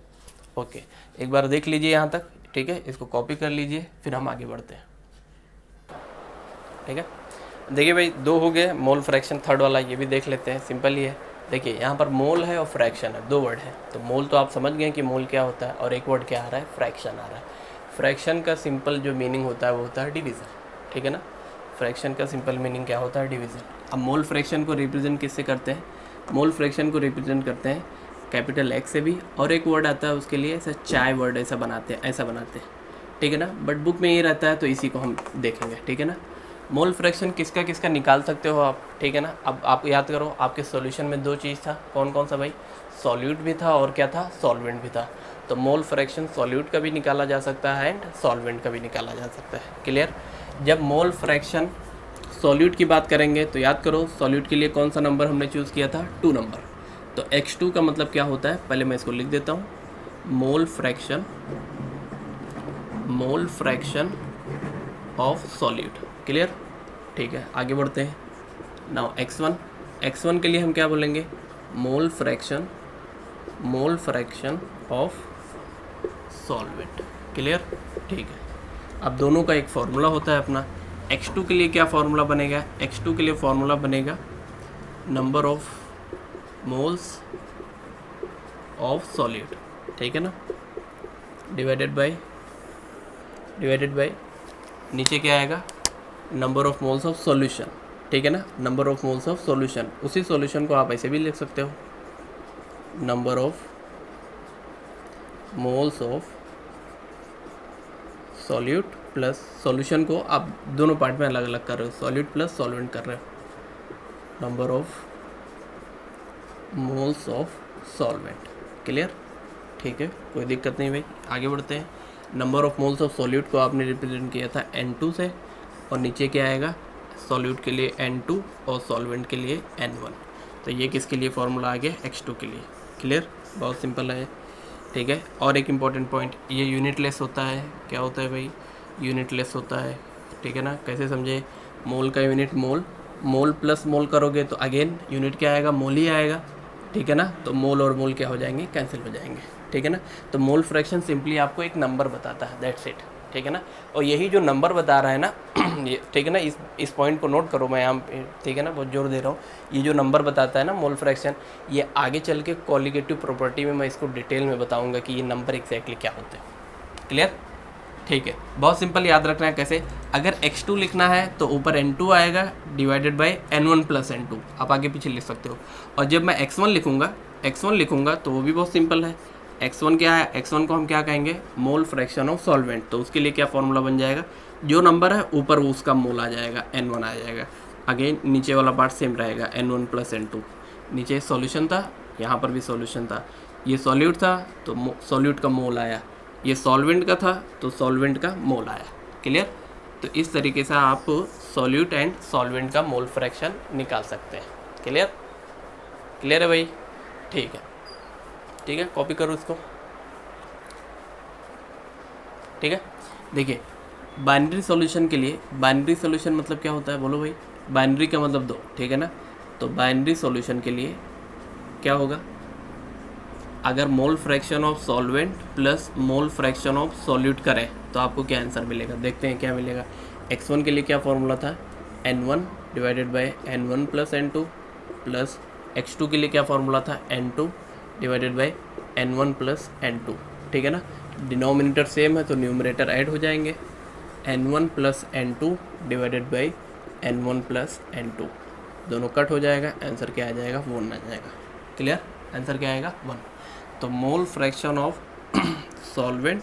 ओके, एक बार देख लीजिए यहाँ तक, ठीक है, इसको कॉपी कर लीजिए, फिर हम आगे बढ़ते हैं। ठीक है, देखिए भाई, दो हो गए, मोल फ्रैक्शन थर्ड वाला ये भी देख लेते हैं, सिंपल ही है। देखिए यहाँ पर मोल है और फ्रैक्शन है, दो वर्ड है। तो मोल तो आप समझ गए कि मोल क्या होता है, और एक वर्ड क्या आ रहा है, फ्रैक्शन आ रहा है। फ्रैक्शन का सिंपल जो मीनिंग होता है वो होता है डिवीज़न, ठीक है ना। फ्रैक्शन का सिंपल मीनिंग क्या होता है, डिवीज़न। अब मोल फ्रैक्शन को रिप्रेजेंट किससे करते हैं, मोल फ्रैक्शन को रिप्रेजेंट करते हैं कैपिटल एक्स से भी, और एक वर्ड आता है उसके लिए, ऐसा चाय वर्ड ऐसा बनाते हैं, ठीक है ना। बट बुक में ये रहता है तो इसी को हम देखेंगे, ठीक है ना। मोल फ्रैक्शन किसका किसका निकाल सकते हो आप, ठीक है ना। अब आप याद करो, आपके सॉल्यूशन में दो चीज़ था, कौन कौन सा भाई, सॉल्यूट भी था और क्या था, सॉल्वेंट भी था। तो मोल फ्रैक्शन सॉल्यूट का भी निकाला जा सकता है एंड सॉल्वेंट का भी निकाला जा सकता है। क्लियर। जब मोल फ्रैक्शन सॉल्यूट की बात करेंगे तो याद करो सॉल्यूट के लिए कौन सा नंबर हमने चूज़ किया था, 2 नंबर। तो x2 का मतलब क्या होता है, पहले मैं इसको लिख देता हूँ, mole fraction of solute. Clear. ठीक है, आगे बढ़ते हैं। नाउ x1 के लिए हम क्या बोलेंगे, mole fraction of solvent. Clear. ठीक है, अब दोनों का एक फार्मूला होता है अपना। x2 के लिए क्या फार्मूला बनेगा, x2 के लिए फार्मूला बनेगा number of moles of solute, ठीक है ना, डिवाइडेड बाय नीचे क्या आएगा, number of moles of solution, ठीक है ना, number of moles of solution. उसी सॉल्यूशन को आप ऐसे भी लिख सकते हो, number of moles of solute plus solution को आप दोनों पार्ट में अलग अलग कर रहे हो, सॉल्यूट प्लस सॉल्वेंट कर रहे हो, number of moles of solvent. Clear. ठीक है, कोई दिक्कत नहीं भाई, आगे बढ़ते हैं। Number of moles of solute को आपने रिप्रेजेंट किया था N2 से, और नीचे क्या आएगा, सॉल्यूट के लिए N2 और सॉल्वेंट के लिए N1। तो ये किसके लिए फार्मूला आ गया, x2 के लिए। क्लियर, बहुत सिंपल है। ठीक है, और एक इम्पॉर्टेंट पॉइंट, ये यूनिटलेस होता है। क्या होता है भाई, यूनिटलेस होता है, ठीक है ना। कैसे समझे, मोल का यूनिट मोल प्लस मोल करोगे तो अगेन यूनिट क्या आएगा, मोल ही आएगा, ठीक है ना। तो मोल और मोल क्या हो जाएंगे, कैंसिल हो जाएंगे, ठीक है ना। तो मोल फ्रैक्शन सिंपली आपको एक नंबर बताता है, दैट्स इट, ठीक है ना। और यही जो नंबर बता रहा है ना ये, ठीक है ना, इस पॉइंट को नोट करो, मैं यहाँ पे, ठीक है ना, बहुत जोर दे रहा हूँ। ये जो नंबर बताता है ना मोल फ्रैक्शन, ये आगे चल के क्वालिटेटिव प्रॉपर्टी में मैं इसको डिटेल में बताऊँगा कि ये नंबर एग्जैक्टली क्या होते हैं। क्लियर। ठीक है, बहुत सिंपल याद रखना है कैसे, अगर x2 लिखना है तो ऊपर n2 आएगा divided by n1 plus n2, आप आगे पीछे लिख सकते हो। और जब मैं x1 लिखूंगा तो वो भी बहुत सिंपल है। x1 क्या है, x1 को हम क्या कहेंगे, मोल फ्रैक्शन ऑफ सॉल्वेंट। तो उसके लिए क्या फॉर्मूला बन जाएगा, जो नंबर है ऊपर उसका मोल आ जाएगा, n1 आ जाएगा। अगेन नीचे वाला पार्ट सेम रहेगा, n1 प्लस n2। नीचे सॉल्यूशन था, यहाँ पर भी सॉल्यूशन था, ये सॉल्यूट था तो सॉल्यूट का मोल आया, ये सॉल्वेंट का था तो सॉल्वेंट का मोल आया। क्लियर। तो इस तरीके से आप सॉल्यूट एंड सॉल्वेंट का मोल फ्रैक्शन निकाल सकते हैं। क्लियर है भाई। ठीक है, कॉपी करो इसको। ठीक है, देखिए बाइनरी सॉल्यूशन के लिए, बाइनरी सॉल्यूशन मतलब क्या होता है, बोलो भाई। बाइनरी का मतलब 2, ठीक है ना। तो बाइनरी सॉल्यूशन के लिए क्या होगा, अगर mole fraction of solvent plus mole fraction of solute करें तो आपको क्या आंसर मिलेगा, देखते हैं क्या मिलेगा। x1 के लिए क्या फॉर्मूला था, n1 divided by n1 plus n2, plus x2 के लिए क्या फॉर्मूला था, n2 divided by n1 plus n2, ठीक है ना। डिनोमिनेटर सेम है तो न्यूमरेटर ऐड हो जाएंगे, n1 plus n2 divided by n1 plus n2, दोनों कट हो जाएगा, आंसर क्या आ जाएगा, 1 आ जाएगा। क्लियर, आंसर क्या आएगा, 1। तो mole fraction of solvent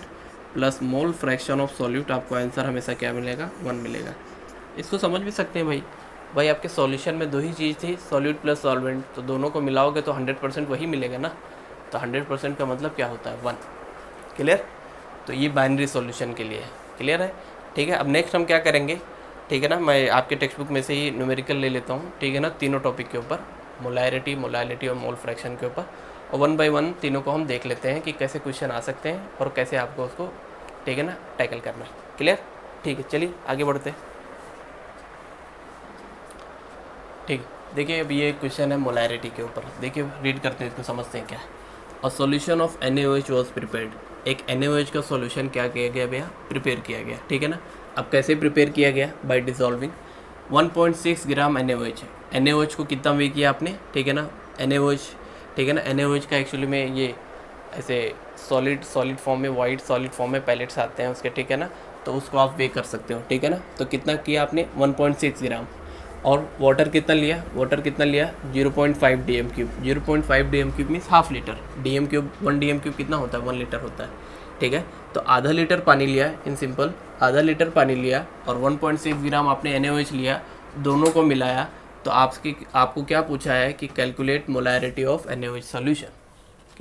plus mole fraction of solute, आपको आंसर हमेशा क्या मिलेगा, 1 मिलेगा। इसको समझ भी सकते हैं भाई आपके सॉल्यूशन में 2 ही चीज़ थी, सॉल्यूट प्लस सॉल्वेंट, तो दोनों को मिलाओगे तो 100% वही मिलेगा ना। तो 100% का मतलब क्या होता है, 1। क्लियर। तो ये बाइनरी सॉल्यूशन के लिए है। क्लियर है। ठीक है, अब नेक्स्ट हम क्या करेंगे, ठीक है ना, मैं आपके टेक्स्ट बुक में से ही न्यूमेरिकल ले लेता हूँ, ठीक है ना, तीनों टॉपिक के ऊपर, मोलैरिटी और मोल फ्रैक्शन के ऊपर, और 1 बाय 1 तीनों को हम देख लेते हैं कि कैसे क्वेश्चन आ सकते हैं और कैसे आपको उसको, ठीक है ना, टैकल करना है। क्लियर। ठीक है, चलिए आगे बढ़ते हैं। ठीक है, देखिए अब ये क्वेश्चन है मोलैरिटी के ऊपर, देखिए रीड करते हैं, इसको समझते हैं क्या है। A solution of NaOH was prepared, एक NaOH का सॉल्यूशन क्या किया गया भैया, प्रिपेयर किया गया, ठीक है ना। अब कैसे प्रिपेयर किया गया, बाय डिसॉल्विंग 1.6 ग्राम NaOH है। NaOH को कितना वे किया आपने, ठीक है ना, NaOH, ठीक है ना, NaOH का एक्चुअली में ये ऐसे सॉलिड फॉर्म में, वाइट सॉलिड फॉर्म में पैलेट्स आते हैं उसके, ठीक है ना, तो उसको आप वे कर सकते हो, ठीक है ना। तो कितना किया आपने, 1.6 ग्राम, और वाटर कितना लिया, 0.5 DM3, 0.5 DM3 means half litre, DM3 1 DM3 कितना होता है, 1 लीटर होता है, ठीक है। तो आधा लीटर पानी लिया, इन सिंपल आधा लीटर पानी लिया, और 1.6 ग्राम आपने NaOH लिया, दोनों को मिलाया, तो आपको क्या पूछा है कि calculate molarity of NaOH solution.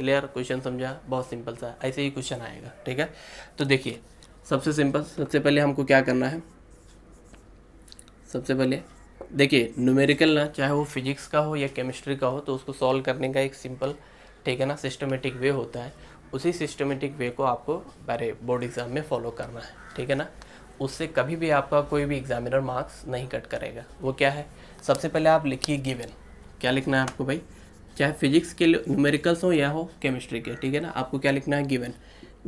Clear, question समझा, बहुत सिंपल सा, ऐसे ही क्वेश्चन आएगा, ठीक है। तो देखिए सबसे सिंपल, सबसे पहले हमको क्या करना है, सबसे पहले देखिए न्यूमेरिकल ना, चाहे वो फिजिक्स का हो या केमिस्ट्री का हो, तो उसको सॉल्व करने का एक सिंपल, ठीक है ना, सिस्टमेटिक वे होता है। उसी सिस्टमेटिक वे को आपको पहले बोर्ड एग्ज़ाम में फॉलो करना है, ठीक है ना। उससे कभी भी आपका कोई भी एग्जामिनर मार्क्स नहीं कट करेगा। वो क्या है, सबसे पहले आप लिखिए गिवन। क्या लिखना है आपको भाई, चाहे फिजिक्स के न्यूमेरिकल्स हो या हो केमिस्ट्री के, ठीक है ना, आपको क्या लिखना है, गिवन।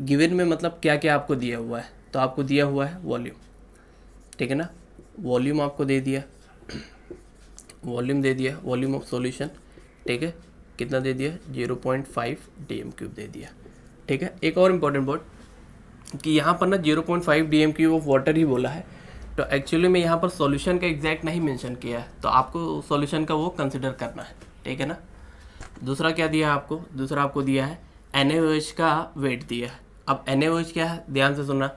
गिवन में मतलब क्या क्या आपको दिया हुआ है, तो आपको दिया हुआ है वॉल्यूम, ठीक है ना, वॉल्यूम आपको दे दिया, वॉल्यूम दे दिया, वॉल्यूम ऑफ सॉल्यूशन, ठीक है, कितना दे दिया, 0.5 DM³ दे दिया, ठीक है। एक और इम्पॉर्टेंट वर्ड कि यहाँ पर ना 0.5 DM³ ऑफ वाटर ही बोला है, तो एक्चुअली में यहाँ पर सॉल्यूशन का एग्जैक्ट नहीं मेंशन किया है, तो आपको सॉल्यूशन का वो कंसिडर करना है, ठीक है ना। दूसरा क्या दिया है आपको, दूसरा आपको दिया है NaOH का वेट दिया है। अब NaOH क्या है, ध्यान से सुनना,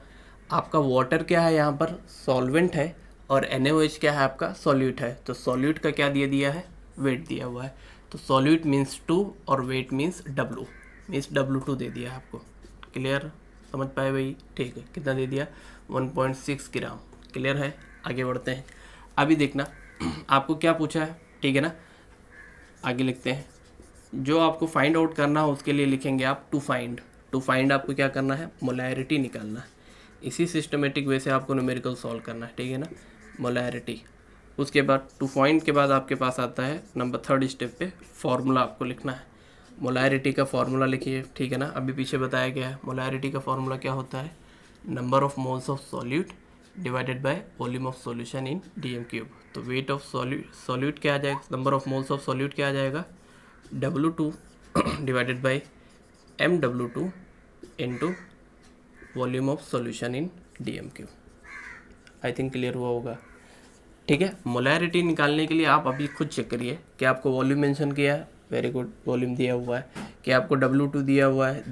आपका वाटर क्या है, यहाँ पर सॉल्वेंट है, और NaOH क्या है, आपका सॉल्यूट है। तो सॉल्यूट का क्या दिया है, वेट दिया हुआ है। तो सॉल्यूट मीन्स 2 और weight means W, means W2 दे दिया है आपको। क्लियर, समझ पाए भाई, ठीक है। कितना दे दिया, 1.6 ग्राम। क्लियर है, आगे बढ़ते हैं। अभी देखना आपको क्या पूछा है, ठीक है ना, आगे लिखते हैं। जो आपको फाइंड आउट करना हो उसके लिए लिखेंगे आप टू फाइंड आपको क्या करना है, मोलैरिटी निकालना है। इसी सिस्टमेटिक वे से आपको न्यूमेरिकल सॉल्व करना है, ठीक है ना, मोलैरिटी। उसके बाद टू फाइंड के बाद आपके पास आता है नंबर 3rd स्टेप पे फॉर्मूला आपको लिखना है। मोलैरिटी का फॉर्मूला लिखिए, ठीक है ना, अभी पीछे बताया गया है। मोलैरिटी का फॉर्मूला क्या होता है, number of moles of solute divided by volume of solution in DM³। तो वेट ऑफ सॉल्यूट क्या आ जाएगा, number of moles of solute क्या आ जाएगा, W2 divided by MW2 into volume of solution in DM³। I think clear हुआ होगा, ठीक है। Molarity निकालने के लिए आप अभी खुद चेक करिए कि आपको वॉल्यूम मेंशन किया है, वेरी गुड, वॉल्यूम दिया हुआ है, कि आपको W2 दिया हुआ है,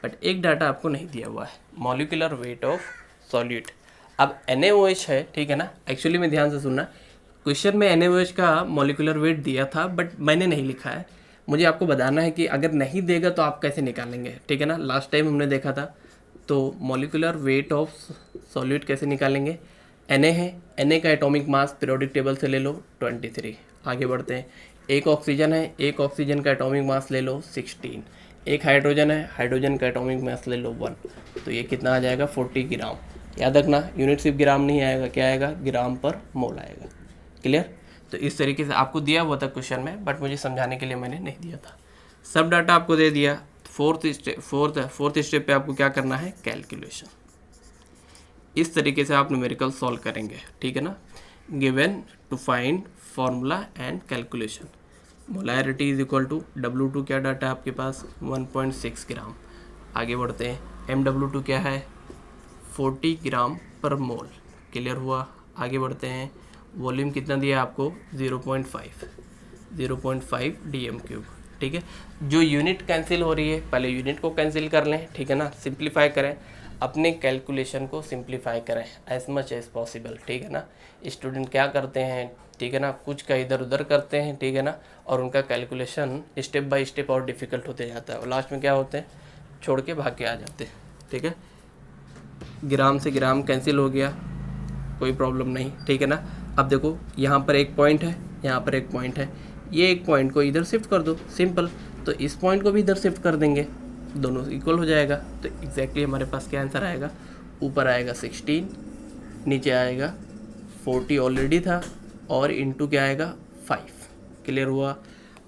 बट एक डाटा आपको नहीं दिया हुआ है, मॉलिक्यूलर वेट ऑफ सॉल्यूट। अब NaOH है, ठीक है ना, एक्चुअली में ध्यान से सुनना, क्वेश्चन में NaOH का मॉलिक्यूलर वेट दिया था, बट मैंने नहीं लिखा है। मुझे आपको बताना है कि अगर नहीं देगा तो आप कैसे निकालेंगे, ठीक है ना। लास्ट टाइम हमने देखा था, तो मॉलिक्यूलर वेट ऑफ सॉल्यूट कैसे निकालेंगे, Na है, Na का एटॉमिक मास पीरियोडिक टेबल से ले लो 23। आगे बढ़ते हैं, एक ऑक्सीजन है, एक ऑक्सीजन का एटॉमिक मास ले लो 16। एक हाइड्रोजन है, हाइड्रोजन का एटॉमिक मास ले लो 1। तो ये कितना आ जाएगा, 40 ग्राम। याद रखना, यूनिट सिर्फ ग्राम नहीं आएगा, क्या आएगा, ग्राम पर मोल आएगा। क्लियर। तो इस तरीके से आपको दिया हुआ था क्वेश्चन में, बट मुझे समझाने के लिए मैंने नहीं दिया था। सब डाटा आपको दे दिया। फोर्थ स्टेप पे आपको क्या करना है, कैलकुलेशन। इस तरीके से आप न्यूमेरिकल सॉल्व करेंगे, ठीक है ना। Given, to find, formula and calculation. Molarity is equal to W2 क्या डाटा है आपके पास, 1.6 ग्राम। आगे बढ़ते हैं, MW2 क्या है, 40 ग्राम पर मोल। क्लियर हुआ, आगे बढ़ते हैं। वॉल्यूम कितना दिया आपको, 0.5 DM³, ठीक है। जो यूनिट कैंसिल हो रही है, पहले यूनिट को कैंसिल कर लें, ठीक है ना, सिंप्लीफाई करें, अपने कैलकुलेशन को सिंप्लीफाई करें एज मच एज पॉसिबल, ठीक है ना। स्टूडेंट क्या करते हैं, ठीक है ना, कुछ का इधर उधर करते हैं, ठीक है ना, और उनका कैलकुलेशन स्टेप बाय स्टेप और डिफ़िकल्ट होते जाता है, और लास्ट में क्या होते हैं, छोड़ के भाग के आ जाते हैं, ठीक है। ग्राम से ग्राम कैंसिल हो गया, कोई प्रॉब्लम नहीं, ठीक है ना। अब देखो यहाँ पर एक पॉइंट है, यहाँ पर एक पॉइंट है, ये एक पॉइंट को इधर शिफ्ट कर दो, सिंपल। तो इस पॉइंट को भी इधर शिफ्ट कर देंगे, दोनों इक्वल हो जाएगा। तो एग्जैक्टली हमारे पास क्या आंसर आएगा, ऊपर आएगा 16, नीचे आएगा 40 ऑलरेडी था, और इनटू क्या आएगा 5। क्लियर हुआ।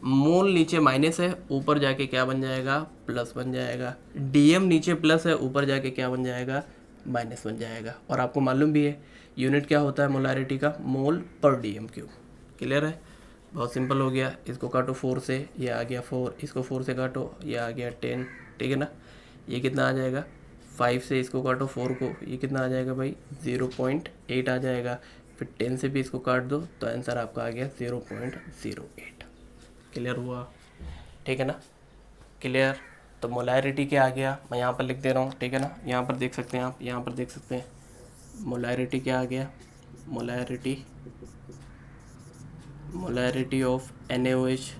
मोल नीचे माइनस है, ऊपर जाके क्या बन जाएगा, प्लस बन जाएगा। DM नीचे प्लस है, ऊपर जाके क्या बन जाएगा, माइनस बन जाएगा। और आपको मालूम भी है यूनिट क्या होता है मोलैरिटी का, मोल पर DM³। क्लियर है, बहुत सिंपल हो गया। इसको काटो 4 से, ये आ गया 4, इसको 4 से काटो, ये आ गया 10, ठीक है ना। ये कितना आ जाएगा, 5 से इसको काटो 4 को, ये कितना आ जाएगा भाई, 0.8 आ जाएगा। फिर 10 से भी इसको काट दो, तो आंसर आपका आ गया 0.08। क्लियर हुआ, ठीक है ना, क्लियर। तो मोलैरिटी क्या आ गया, मैं यहाँ पर लिख दे रहा हूँ, ठीक है ना। यहाँ पर देख सकते हैं आप, यहाँ पर देख सकते हैं मोलैरिटी क्या आ गया, मोलैरिटी ऑफ NaOH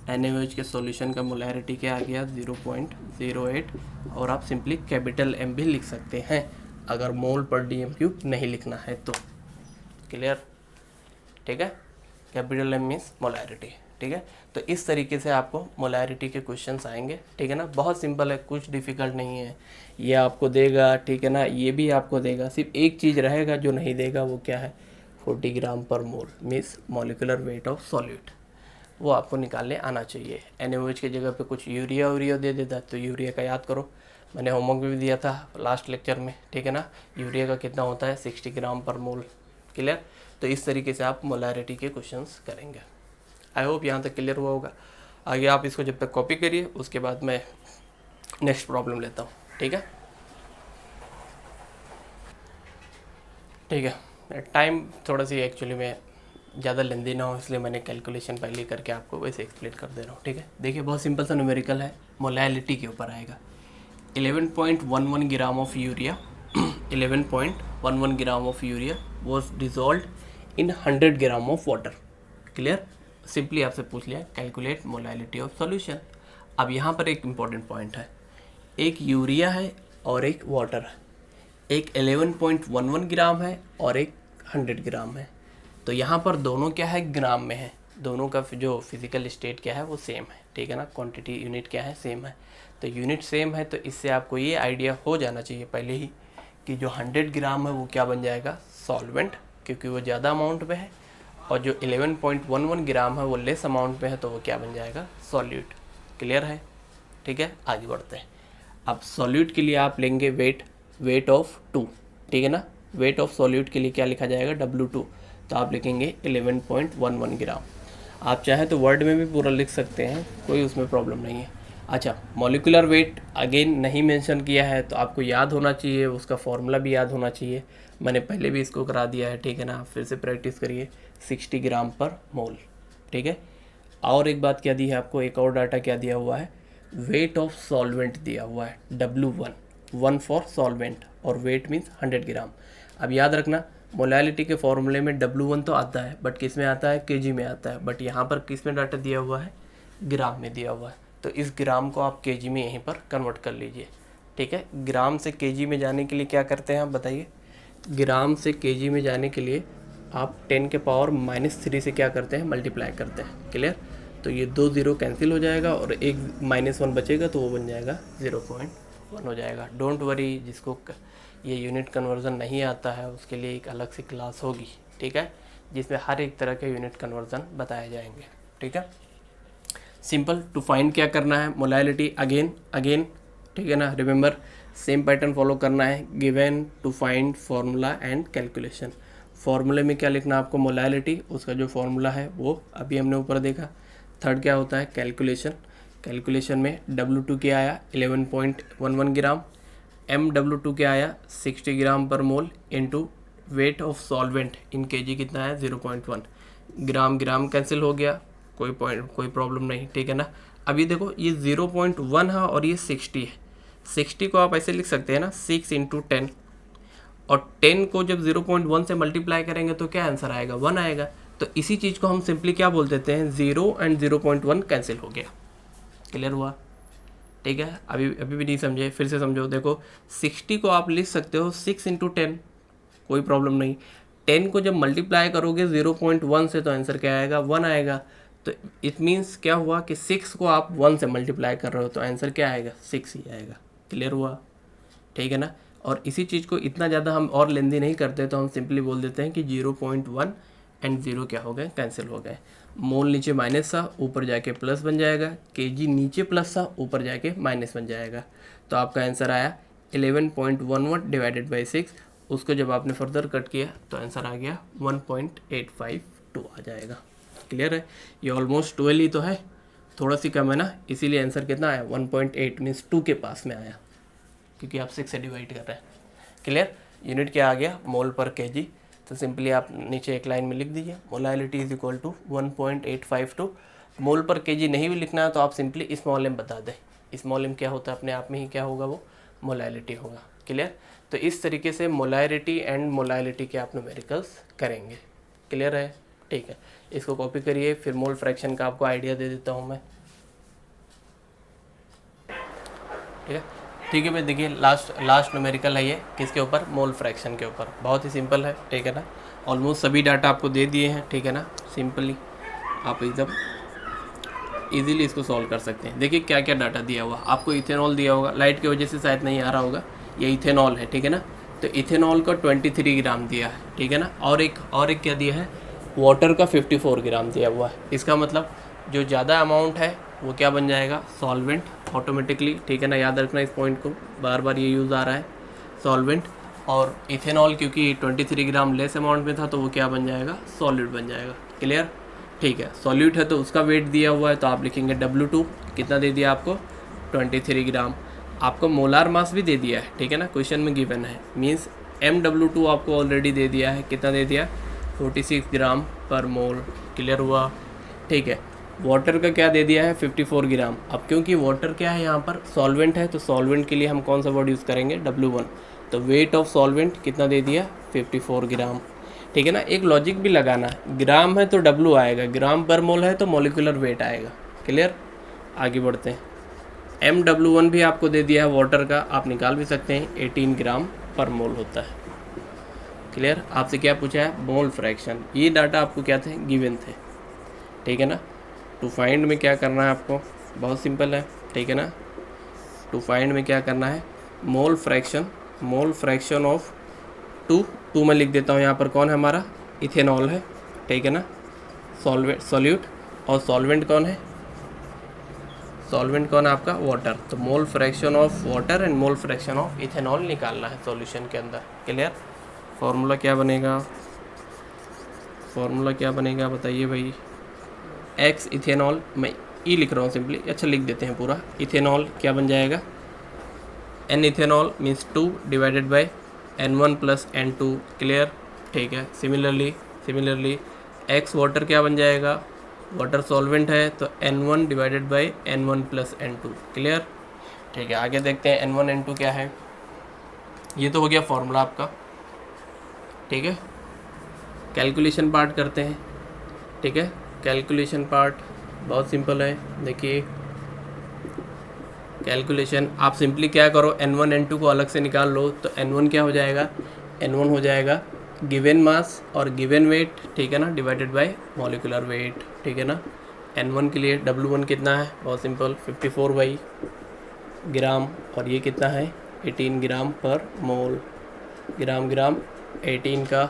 NaOH के सॉल्यूशन का मोलैरिटी क्या आ गया 0.08 और आप सिंपली कैपिटल M भी लिख सकते हैं अगर मोल पर DM³ नहीं लिखना है तो। क्लियर? ठीक है, कैपिटल M मीन्स मोलैरिटी। ठीक है, तो इस तरीके से आपको मोलैरिटी के क्वेश्चंस आएंगे। ठीक है ना, बहुत सिंपल है, कुछ डिफ़िकल्ट नहीं है। ये आपको देगा, ठीक है ना, ये भी आपको देगा, सिर्फ एक चीज़ रहेगा जो नहीं देगा, वो क्या है 40 ग्राम पर mole means molecular weight of solute, वो आपको निकालने आना चाहिए। NaOH की जगह पे कुछ यूरिया दे देता तो यूरिया का याद करो, मैंने होमवर्क भी दिया था लास्ट लेक्चर में। ठीक है ना, यूरिया का कितना होता है 60 ग्राम पर मोल। क्लियर? तो इस तरीके से आप मोलैरिटी के क्वेश्चंस करेंगे। आई होप यहाँ तक क्लियर हुआ होगा। आगे आप इसको जब तक कॉपी करिए, उसके बाद मैं नेक्स्ट प्रॉब्लम लेता हूँ। ठीक है, ठीक है। टाइम थोड़ा सी एक्चुअली में ज़्यादा लेंदी ना हो, इसलिए मैंने कैलकुलेशन पहले करके आपको वैसे एक्सप्लेन कर दे रहा हूँ। ठीक है, देखिए बहुत सिंपल सा न्यूमेरिकल है, मोलैलिटी के ऊपर आएगा। 11.11 gram of urea 11.11 gram of urea was dissolve in 100 gram of water. Clear? Simply आपसे पूछ लिया कैलकुलेट मोलैलिटी ऑफ सॉल्यूशन। अब यहाँ पर एक इम्पॉर्टेंट पॉइंट है, एक यूरिया है और एक वाटर है, एक 11.11 ग्राम है और एक 100 ग्राम है। तो यहाँ पर दोनों क्या है ग्राम में है, दोनों का जो फिजिकल स्टेट क्या है वो सेम है। ठीक है ना, क्वांटिटी यूनिट क्या है सेम है, तो यूनिट सेम है, तो इससे आपको ये आइडिया हो जाना चाहिए पहले ही कि जो 100 ग्राम है वो क्या बन जाएगा सॉल्वेंट, क्योंकि वो ज़्यादा अमाउंट पे है, और जो 11.11 ग्राम है वो लेस अमाउंट पे है, तो वो क्या बन जाएगा सॉल्यूट। क्लियर है? ठीक है, आगे बढ़ते हैं। अब सॉल्यूट के लिए आप लेंगे वेट ऑफ 2। ठीक है ना, वेट ऑफ सॉल्यूट के लिए क्या लिखा जाएगा W2, तो आप लिखेंगे 11.11 ग्राम। आप चाहे तो वर्ड में भी पूरा लिख सकते हैं, कोई उसमें प्रॉब्लम नहीं है। अच्छा, मॉलिकुलर वेट अगेन नहीं मेंशन किया है, तो आपको याद होना चाहिए, उसका फॉर्मूला भी याद होना चाहिए, मैंने पहले भी इसको करा दिया है। ठीक है ना, आप फिर से प्रैक्टिस करिए, 60 ग्राम पर मोल। ठीक है, और एक बात क्या दी है आपको, एक और डाटा क्या दिया हुआ है, वेट ऑफ सॉल्वेंट दिया हुआ है W1, 1 फॉर सॉल्वेंट, और वेट मीन्स 100 ग्राम। अब याद रखना, मोलैलिटी के फॉर्मूले में W1 तो आता है, बट किस में आता है kg में आता है, बट यहाँ पर किस में डाटा दिया हुआ है ग्राम में दिया हुआ है, तो इस ग्राम को आप kg में यहीं पर कन्वर्ट कर लीजिए। ठीक है, ग्राम से kg में जाने के लिए क्या करते हैं आप बताइए, ग्राम से kg में जाने के लिए आप 10 के पावर -3 से क्या करते हैं मल्टीप्लाई करते हैं। क्लियर? तो ये 2 0 कैंसिल हो जाएगा और एक -1 बचेगा, तो वो बन जाएगा 0.1 हो जाएगा। डोंट वरी, जिसको ये यूनिट कन्वर्जन नहीं आता है उसके लिए एक अलग सी क्लास होगी। ठीक है, जिसमें हर एक तरह के यूनिट कन्वर्जन बताए जाएंगे। ठीक है, सिंपल टू फाइंड क्या करना है मोलैलिटी अगेन। ठीक है ना, रिमेंबर सेम पैटर्न फॉलो करना है, given to find formula and calculation. फार्मूले में क्या लिखना है आपको मोलैलिटी, उसका जो फार्मूला है वो अभी हमने ऊपर देखा। थर्ड क्या होता है कैलकुलेशन में W2 क्या आया 11.11 ग्राम, MW2 क्या आया 60 ग्राम पर mole into weight of solvent in kg कितना है 0.1 ग्राम कैंसिल हो गया, कोई प्रॉब्लम नहीं। ठीक है ना, अभी देखो ये 0.1 है और ये 60 है, 60 को आप ऐसे लिख सकते हैं ना 6 × 10, और 10 को जब 0.1 से मल्टीप्लाई करेंगे तो क्या आंसर आएगा 1 आएगा। तो इसी चीज़ को हम सिंपली क्या बोल देते हैं 0 और 0.1 कैंसिल हो गया। क्लियर हुआ? ठीक है, अभी भी नहीं समझे, फिर से समझो। देखो 60 को आप लिख सकते हो 6 × 10, कोई प्रॉब्लम नहीं। 10 को जब मल्टीप्लाई करोगे 0.1 से तो आंसर क्या आएगा 1 आएगा। तो इट मीन्स क्या हुआ कि 6 को आप 1 से मल्टीप्लाई कर रहे हो तो आंसर क्या आएगा 6 ही आएगा। क्लियर हुआ? ठीक है ना, और इसी चीज़ को इतना ज़्यादा हम और लेंदी नहीं करते, तो हम सिंपली बोल देते हैं कि 0.1 एंड 0 क्या हो गए कैंसिल हो गए। मोल नीचे माइनस था, ऊपर जाके प्लस बन जाएगा, kg नीचे प्लस था, ऊपर जाके माइनस बन जाएगा। तो आपका आंसर आया 11.11 डिवाइडेड बाई 6। उसको जब आपने फर्दर कट किया तो आंसर आ गया 1.852 आ जाएगा। क्लियर है? ये ऑलमोस्ट 12 ही तो है, थोड़ा सी कम है ना, इसीलिए आंसर कितना आया 1.8 मीन्स 2 के पास में आया, क्योंकि आप 6 से डिवाइड कर रहे हैं। क्लियर? यूनिट क्या आ गया मोल पर kg, तो सिंपली आप नीचे एक लाइन में लिख दीजिए मोलैलिटी इज इक्वल टू 1.852। मोल पर kg नहीं भी लिखना है तो आप सिंपली स्मॉल m बता दें, स्मॉल m क्या होता है अपने आप में ही क्या होगा वो मोलैलिटी होगा। क्लियर? तो इस तरीके से मोलैरिटी एंड मोलैलिटी के आप न्यूमेरिकल्स करेंगे। क्लियर है? ठीक है, इसको कॉपी करिए, फिर मोल फ्रैक्शन का आपको आइडिया दे देता हूँ मैं। ठीक है भाई, देखिए लास्ट न्यूमेरिकल है ये, किसके ऊपर? मोल फ्रैक्शन के ऊपर। बहुत ही सिंपल है, ठीक है ना। ऑलमोस्ट सभी डाटा आपको दे दिए हैं, ठीक है ना। सिंपली आप एकदम इजीली इसको सॉल्व कर सकते हैं। देखिए क्या क्या डाटा दिया हुआ आपको। इथेनॉल दिया होगा, लाइट की वजह से शायद नहीं आ रहा होगा, ये इथेनॉल है, ठीक है ना। तो इथेनॉल का 23 ग्राम दिया है, ठीक है ना। और एक क्या दिया है? वाटर का 54 ग्राम दिया हुआ है। इसका मतलब जो ज़्यादा अमाउंट है वो क्या बन जाएगा? सॉल्वेंट ऑटोमेटिकली, ठीक है ना। याद रखना इस पॉइंट को, बार बार ये यूज़ आ रहा है, सॉल्वेंट। और इथेनॉल क्योंकि 23 ग्राम लेस अमाउंट में था तो वो क्या बन जाएगा? सॉलिड बन जाएगा। क्लियर? ठीक है, सॉल्यूट है तो उसका वेट दिया हुआ है, तो आप लिखेंगे W2 कितना दे दिया आपको? 23 ग्राम। आपको मोलार मास भी दे दिया है, ठीक है ना, क्वेश्चन में गिवन है। मींस MW2 आपको ऑलरेडी दे दिया है, कितना दे दिया? 46 ग्राम पर मोल। क्लियर हुआ? ठीक है, वाटर का क्या दे दिया है? 54 ग्राम। अब क्योंकि वाटर क्या है यहाँ पर? सॉल्वेंट है, तो सॉल्वेंट के लिए हम कौन सा वर्ड यूज़ करेंगे? W1। तो वेट ऑफ सॉल्वेंट कितना दे दिया? 54 ग्राम, ठीक है ना। एक लॉजिक भी लगाना है, ग्राम है तो W आएगा, ग्राम पर मोल है तो मॉलिक्यूलर वेट आएगा। क्लियर? आगे बढ़ते हैं। MW1 भी आपको दे दिया है वाटर का, आप निकाल भी सकते हैं, 18 ग्राम पर मोल होता है। क्लियर? आपसे क्या पूछा है? Mole fraction. ये डाटा आपको क्या थे? गिवन थे, ठीक है ना। टू फाइंड में क्या करना है आपको? बहुत सिंपल है, ठीक है ना। टू फाइंड में क्या करना है? मोल फ्रैक्शन ऑफ टू मैं लिख देता हूँ यहाँ पर। कौन है हमारा? इथेनॉल है, ठीक है ना। सॉल्यूट, और सॉल्वेंट कौन है? सॉल्वेंट कौन है आपका? वाटर। तो mole fraction of water and mole fraction of ethanol निकालना है सॉल्यूशन के अंदर। क्लियर? फॉर्मूला क्या बनेगा बताइए भाई। एक्स इथेनॉल, मैं ई लिख रहा हूँ सिंपली, अच्छा लिख देते हैं पूरा। इथेनॉल क्या बन जाएगा? N ethanol means 2 divided by N1 plus N2। Clear? ठीक है। सिमिलरली एक्स वाटर क्या बन जाएगा? वाटर सॉल्वेंट है तो N1 divided by N1 plus N2। Clear? ठीक है, आगे देखते हैं N1 N2 क्या है। ये तो हो गया फॉर्मूला आपका, ठीक है। कैलकुलेशन पार्ट करते हैं, ठीक है। कैलकुलेशन पार्ट बहुत सिंपल है। देखिए कैलकुलेशन, आप सिंपली क्या करो, N1 N2 को अलग से निकाल लो। तो N1 क्या हो जाएगा? N1 हो जाएगा गिवन मास और गिवन वेट, ठीक है ना, डिवाइडेड बाय मॉलिक्यूलर वेट, ठीक है ना। N1 के लिए W1 कितना है? बहुत सिंपल, 54 बाई ग्राम, और ये कितना है? 18 ग्राम पर मोल। ग्राम 18 का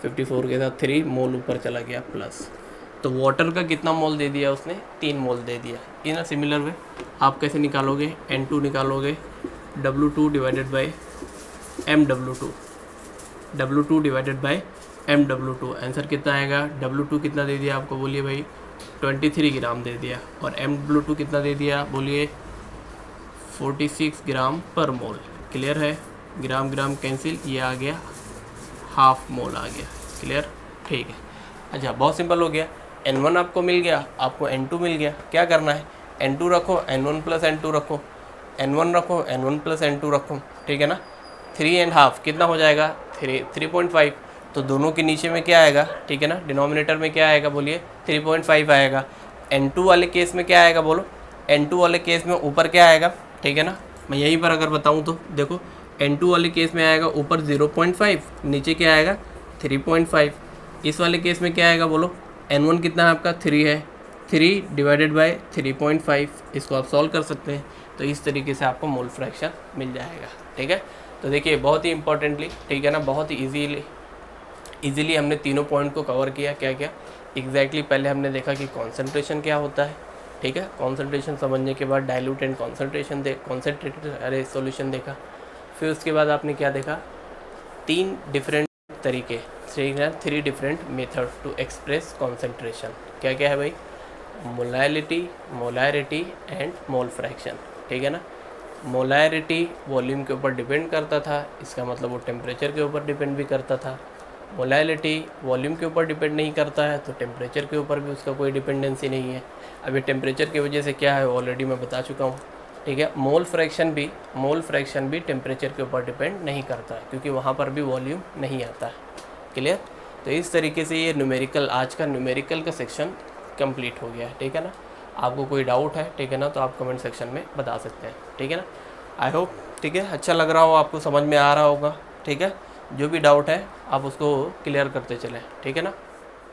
54 के साथ 3 मोल ऊपर चला गया प्लस। तो वाटर का कितना मोल दे दिया उसने? 3 मोल दे दिया। इन अ सिमिलर वे आप कैसे निकालोगे? N2 निकालोगे W2 divided by MW2, W2 divided by MW2। Answer कितना आएगा? W2 कितना दे दिया आपको? बोलिए भाई 23 ग्राम दे दिया, और MW2 कितना दे दिया? बोलिए 46 ग्राम पर मोल। क्लियर है? ग्राम कैंसिल, ये आ गया हाफ मोल आ गया। क्लियर? ठीक है। अच्छा, बहुत सिंपल हो गया। N1 आपको मिल गया, आपको N2 मिल गया। क्या करना है? N2 रखो, N1 प्लस N2 रखो, N1 रखो, N1 प्लस N2 रखो, ठीक है ना। 3.5 कितना हो जाएगा? 3.5। तो दोनों के नीचे में क्या आएगा? ठीक है ना, डिनोमिनेटर में क्या आएगा? बोलिए 3.5 आएगा। N2 वाले केस में क्या आएगा? बोलो N2 वाले केस में ऊपर क्या आएगा? ठीक है ना, मैं यहीं पर अगर बताऊँ तो देखो, N2 वाले केस में आएगा ऊपर 0.5, नीचे क्या आएगा? 3.5। इस वाले केस में क्या आएगा? बोलो N1 कितना है आपका? 3 है, 3 डिवाइडेड बाई 3.5। इसको आप सॉल्व कर सकते हैं। तो इस तरीके से आपको मोल फ्रैक्शन मिल जाएगा, ठीक है। तो देखिए बहुत ही इंपॉर्टेंटली, ठीक है ना, बहुत ही इजीली हमने तीनों पॉइंट को कवर किया। क्या क्या एग्जैक्टली? पहले हमने देखा कि कॉन्सेंट्रेशन क्या होता है, ठीक है। कॉन्सेंट्रेशन समझने के बाद डाइल्यूट एंड कॉन्सेंट्रेटेड सॉल्यूशन देखा। फिर उसके बाद आपने क्या देखा? 3 डिफरेंट तरीके, 3 different method to express concentration. क्या क्या है भाई? मोलैरिटी एंड मोल फ्रैक्शन, ठीक है ना। मोलैरिटी वॉल्यूम के ऊपर डिपेंड करता था, इसका मतलब वो टेम्परेचर के ऊपर डिपेंड भी करता था। मोलैरिटी वॉल्यूम के ऊपर डिपेंड नहीं करता है, तो टेम्परेचर के ऊपर भी उसका कोई डिपेंडेंसी नहीं है। अभी टेम्परेचर की वजह से क्या है ऑलरेडी मैं बता चुका हूँ, ठीक है। मोल फ्रैक्शन भी टेम्परेचर के ऊपर डिपेंड नहीं करता है, क्योंकि वहाँ पर भी वॉल्यूम नहीं आता है। क्लियर? तो इस तरीके से ये न्यूमेरिकल, आज का न्यूमेरिकल का सेक्शन कंप्लीट हो गया है, ठीक है ना। आपको कोई डाउट है, ठीक है ना, तो आप कमेंट सेक्शन में बता सकते हैं, ठीक है ना। आई होप, ठीक है, अच्छा लग रहा हो, आपको समझ में आ रहा होगा, ठीक है। जो भी डाउट है आप उसको क्लियर करते चलें, ठीक है ना।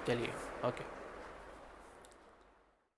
चलिए, ओके।